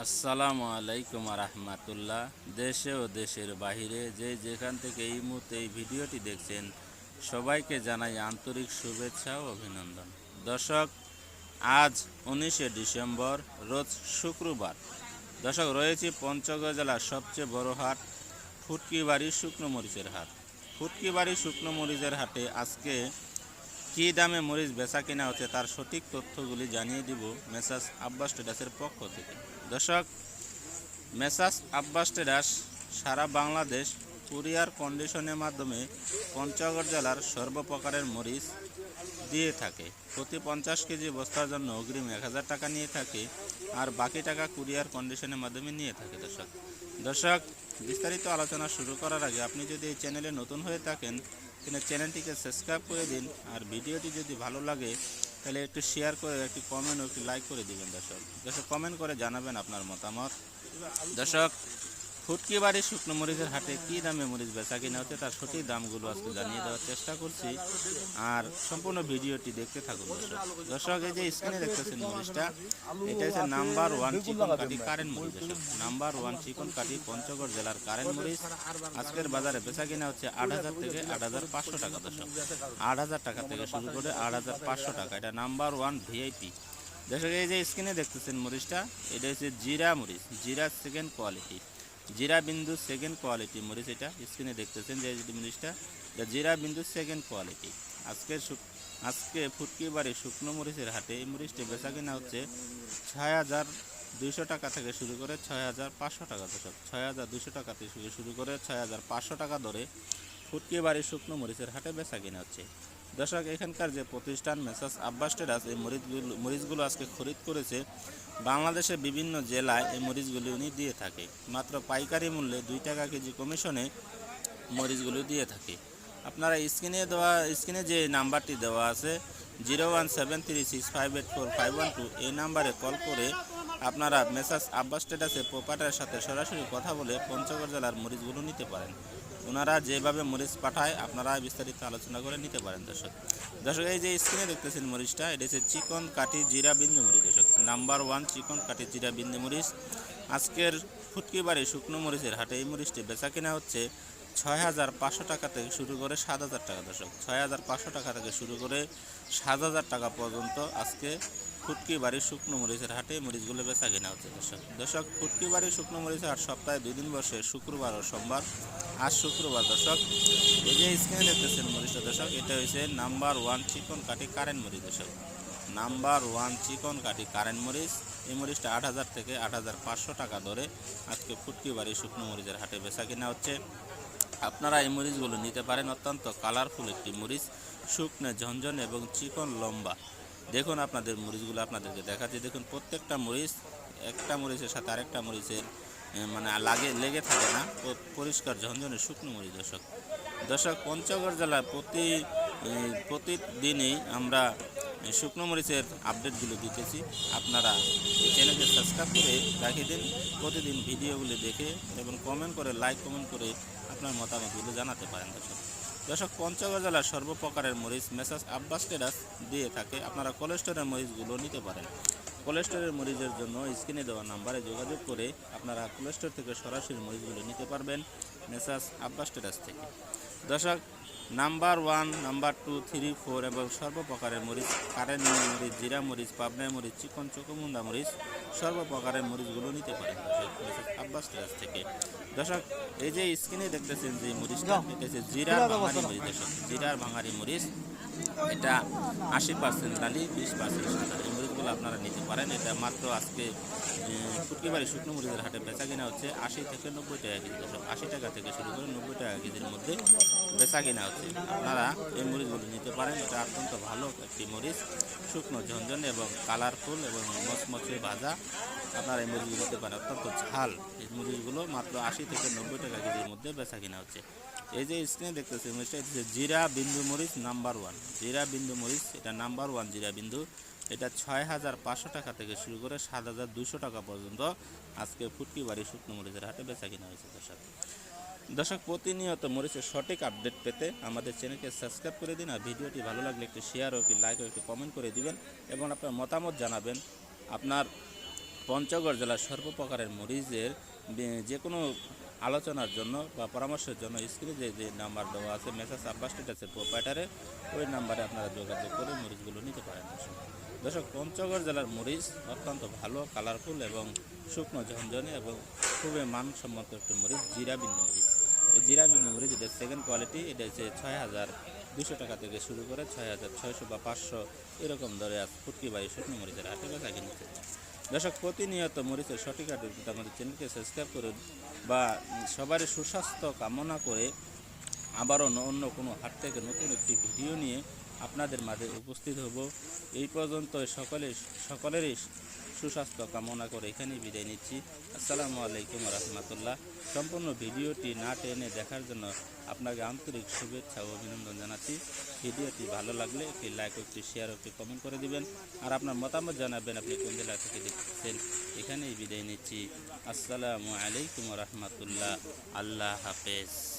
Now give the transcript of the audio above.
আসসালামু আলাইকুম রাহমাতুল্লাহ। দেশে ও দেশের বাহিরে যে যেখান থেকে এই মুহূর্তে এই ভিডিওটি দেখছেন সবাইকে জানাই আন্তরিক শুভেচ্ছা ও অভিনন্দন। দর্শক, আজ 19শে ডিসেম্বর, রোজ শুক্রবার। দর্শক, রয়েছে পঞ্চগড় জেলার সবচেয়ে বড় হাট, ফুটকিবাড়ি শুকনো মরিচের হাট। ফুটকিবাড়ি শুকনো মরিচের হাটে আজকে কী দামে মরিচ বেচা কিনা হচ্ছে তার সঠিক তথ্যগুলি জানিয়ে দিব মেসার্স আব্বাস ট্রেডার্সের পক্ষ থেকে। দর্শক, মেসার্স আব্বাস ট্রেডার্স সারা বাংলাদেশ কুরিয়ার কন্ডিশনের মাধ্যমে পঞ্চগড় জেলার সর্বপ্রকারের মরিচ দিয়ে থাকে। প্রতি 50 কেজি বস্তার জন্য অগ্রিম 1000 টাকা নিয়ে থাকে, আর বাকি টাকা কুরিয়ার কন্ডিশনের মাধ্যমে নিয়ে থাকে। দর্শক, বিস্তারিত আলোচনা শুরু করার আগে আপনি যদি এই চ্যানেলে নতুন হয়ে থাকেন তাহলে চ্যানেলটিকে সাবস্ক্রাইব করে দিন, আর ভিডিওটি যদি ভালো লাগে তাহলে একটু শেয়ার করে, একটি কমেন্ট ও একটি লাইক করে দিবেন। দর্শক, কমেন্ট করে জানাবেন আপনার মতামত। দর্শক, ফুটকিবাড়ি শুকনো মরিচের হাটে কী দামে মরিচ বেচা কিনা হচ্ছে তার সঠিক দামগুলো আজকে জানিয়ে দেওয়ার চেষ্টা করছি, আর সম্পূর্ণ ভিডিওটি দেখতে থাকুন। দর্শক, এই যে স্ক্রিনে দেখতেছেন মরিচটা, এটা হচ্ছে নাম্বার 1 চিকন কাঠি কারেন্ট মরিচ। দর্শক, নাম্বার 1 চিকন কাঠি পঞ্চগড় জেলার কারেন্ট মরিচ আজকের বাজারে বেচা কিনা হচ্ছে 8000 থেকে 8500 টাকা। দর্শক, 8000 টাকা থেকে শুরু করে 8500 টাকা। এটা নাম্বার 1 ভিআইপি। দর্শক, এই যে স্ক্রিনে দেখতেছেন মরিচটা, এটা হচ্ছে জিরা মরিচ, জিরা সেকেন্ড কোয়ালিটি, জিরা বিন্দু সেকেন্ড কোয়ালিটি মরিচ। এটা স্ক্রিনে দেখতেছেন যে মরিচটা জিরা বিন্দু সেকেন্ড কোয়ালিটি। আজকে ফুটকিবাড়ি শুকনো মরিচের হাটে এই মরিচটি বেচা কিনা হচ্ছে 6200 টাকা থেকে শুরু করে 6500 টাকা। দর্শক, 6200 টাকা থেকে শুরু করে 6500 টাকা ধরে ফুটকিবাড়ি শুকনো মরিচের হাটে বেচা কিনা হচ্ছে। দর্শক, এখানকার যে প্রতিষ্ঠান মেসার্স আব্বাস ট্রেডার্স এই মরিচগুলো আজকে খরিদ করেছে, বাংলাদেশের বিভিন্ন জেলায় এই মরিচগুলি উনি দিয়ে থাকে। মাত্র পাইকারি মূল্যে 2 টাকা কেজি কমিশনে মরিচগুলো দিয়ে থাকে। আপনারা স্ক্রিনে যে নাম্বারটি দেওয়া আছে 017365845112 এই নাম্বারে কল করে আপনারা মেসার্স আব্বাস ট্রেডার্সের প্রোপাইটারের সাথে সরাসরি কথা বলে পঞ্চগড় জেলার মরিচগুলো নিতে পারেন। ওনারা যেভাবে মরিচ পাঠায় আপনারা বিস্তারিত আলোচনা করে নিতে পারেন। দর্শক, এই যে স্ক্রিনে দেখতেছেন মরিচটা, এটা হচ্ছে চিকন কাঠি জিরা বিন্দু মরিচ। দর্শক, নাম্বার 1 চিকন কাঠি জিরা বিন্দু মরিচ আজকের ফুটকিবাড়ি শুকনো মরিচের হাটে এই মরিচটি বেচা কিনা হচ্ছে 6500 টাকা থেকে শুরু করে 7000 টাকা। দর্শক, 6500 টাকা থেকে শুরু করে 7000 টাকা পর্যন্ত আজকে ফুটকিবাড়ি শুকনো মরিচের হাটে মরিচগুলো বেচা কিনা হচ্ছে। দর্শক, ফুটকিবাড়ি শুকনো মরিচের হাট সপ্তাহে 2 দিন বসে, শুক্রবার ও সোমবার। আজ শুক্রবার। দর্শক, এই যে স্ক্রিনে দেখতেছেন মরিচটা, দর্শক, এটা হচ্ছে নাম্বার 1 চিকন কাঠি কারেন্ট মরিচ। দর্শক, নাম্বার 1 চিকন কাঠি কারেন্ট মরিচ। এই মরিচটা 8000 থেকে 8500 টাকা ধরে আজকে ফুটকিবাড়ি শুকনো মরিচের হাটে বেচা কিনা হচ্ছে। আপনারা এই মরিচগুলো নিতে পারেন। অত্যন্ত কালারফুল একটি মরিচ, শুকনো, ঝনঝন এবং চিকন লম্বা। দেখুন আপনাদের মরিচগুলো আপনাদেরকে দেখাচ্ছি। দেখুন প্রত্যেকটা মরিচ একটা মরিচের সাথে আরেকটা মরিচের মানে লেগে থাকে না, পরিষ্কার ঝনঝনে শুকনো মরিচ। দর্শক, পঞ্চগড় জেলায় প্রতিদিনই আমরা শুকনো মরিচের আপডেটগুলো দিতেছি। আপনারা এই চ্যানেলকে সাবস্ক্রাইব করে রাখিয়ে দিন, প্রতিদিন ভিডিওগুলো দেখে এবং কমেন্ট করে, কমেন্ট করে আপনার মতামতগুলো জানাতে পারেন। দর্শক, পঞ্চগড় জেলার সর্বপ্রকারের মরিচ মেসার্স আব্বাস ট্রেডার্স দিয়ে থাকে। আপনারা কোলেস্টোরের মরিচগুলো নিতে পারেন। কোলেস্টোরের মরিচের জন্য স্ক্রিনে দেওয়া নাম্বারে যোগাযোগ করে আপনারা কোলেস্টোর থেকে সরাসরি মরিচগুলো নিতে পারবেন মেসার্স আব্বাস ট্রেডার্স থেকে। দর্শক, নাম্বার 1, নাম্বার 2, 3, 4 এবং সর্বপ্রকারের মরিচ, কারেন্ট মরিচ, জিরা মরিচ, পাবনা মরিচ, চিকন চকমুন্ডা মরিচ, সর্বপ্রকারের মরিচগুলো নিতে পারেন মেসার্স আব্বাস ট্রেডার্স থেকে। দর্শক, এই যে স্ক্রিনে দেখতেছেন যে মরিচটা, এটা হচ্ছে জিরার ভাঙারি মরিচ। দর্শক, জিরার ভাঙারি মরিচ, এটা 80% ডালি, 20% সাদা। এই মরিচগুলো আপনারা নিতে পারেন। এটা মাত্র আজকে ফুটকিবাড়ি শুকনো মরিচের হাটে বেচা কিনা হচ্ছে 80 থেকে 90 টাকা কেজি। দর্শক, 80 টাকা থেকে শুরু করে 90 টাকা কেজির মধ্যে বেচা কিনা হচ্ছে। আপনারা এই মরিচগুলো নিতে পারেন। এটা অত্যন্ত ভালো একটি মরিচ, শুকনো, ঝনঝন এবং কালারফুল এবং মচমচে ভাজা। আপনারা এই মরিচগুলো নিতে পারেন। অত্যন্ত ঝাল এই মরিচগুলো মাত্র 80 থেকে 90 টাকা কেজির মধ্যে বেচা কিনা হচ্ছে। এই যে স্ক্রিনে দেখতেছি মরিচটা, এটা হচ্ছে জিরা বিন্দু মরিচ নাম্বার 1, জিরা বিন্দু মরিচ। এটা নাম্বার 1 জিরা বিন্দু। এটা 6500 টাকা থেকে শুরু করে 7200 টাকা পর্যন্ত আজকে ফুটকিবাড়ি শুকনো মরিচের হাটে বেচা কিনা হয়েছে। দর্শক, প্রতিনিয়ত মরিচের সঠিক আপডেট পেতে আমাদের চ্যানেলকে সাবস্ক্রাইব করে দিন, আর ভিডিওটি ভালো লাগলে একটু শেয়ার ও একটি লাইক ও একটু কমেন্ট করে দিবেন এবং আপনার মতামত জানাবেন। আপনার পঞ্চগড় জেলার সর্বপ্রকারের মরিচের যে কোনো আলোচনার জন্য বা পরামর্শের জন্য স্ক্রিনে যে নাম্বার দেওয়া আছে মেসার্স আব্বাস ট্রেডার্সের প্রোপাইটারে, ওই নাম্বারে আপনারা যোগাযোগ করে মরিচগুলো নিতে পারেন। দর্শক, পঞ্চগড় জেলার মরিচ অত্যন্ত ভালো, কালারফুল এবং শুকনো ঝনঝনে এবং খুবই মানসম্মত একটি মরিচ, জিরাবিন্দু মরিচ। এই জিরাবিন্দু মরিচ এটা সেকেন্ড কোয়ালিটি, এটা হচ্ছে 6,200 টাকা থেকে শুরু করে 6,600 বা 500 এরকম দরে ফুটকি বাই শুকনো মরিচের হাটে বেচা কিনছে। দর্শক, প্রতিনিয়ত মরিচের সঠিক আপডেট পেতে আমাদের চ্যানেলকে সাবস্ক্রাইব করুন বা সবারই সুস্বাস্থ্য কামনা করে আবারও অন্য কোনো হাট থেকে নতুন একটি ভিডিও নিয়ে আপনাদের মাঝে উপস্থিত হব। এই পর্যন্ত সকলেরই সুস্বাস্থ্য কামনা করে এখানেই বিদায় নিচ্ছি। আসসালামু আলাইকুম রহমতুল্লাহ। সম্পূর্ণ ভিডিওটি না টেনে দেখার জন্য আপনাকে আন্তরিক শুভেচ্ছা ও অভিনন্দন জানাচ্ছি। ভিডিওটি ভালো লাগলে একটি লাইক, একটি শেয়ার, একটি কমেন্ট করে দিবেন আর আপনার মতামত জানাবেন আপনি কোন জেলা থেকে দেখছেন। এখানেই বিদায় নিচ্ছি। আসসালামু আলাইকুম রহমতুল্লাহ। আল্লাহ হাফেজ।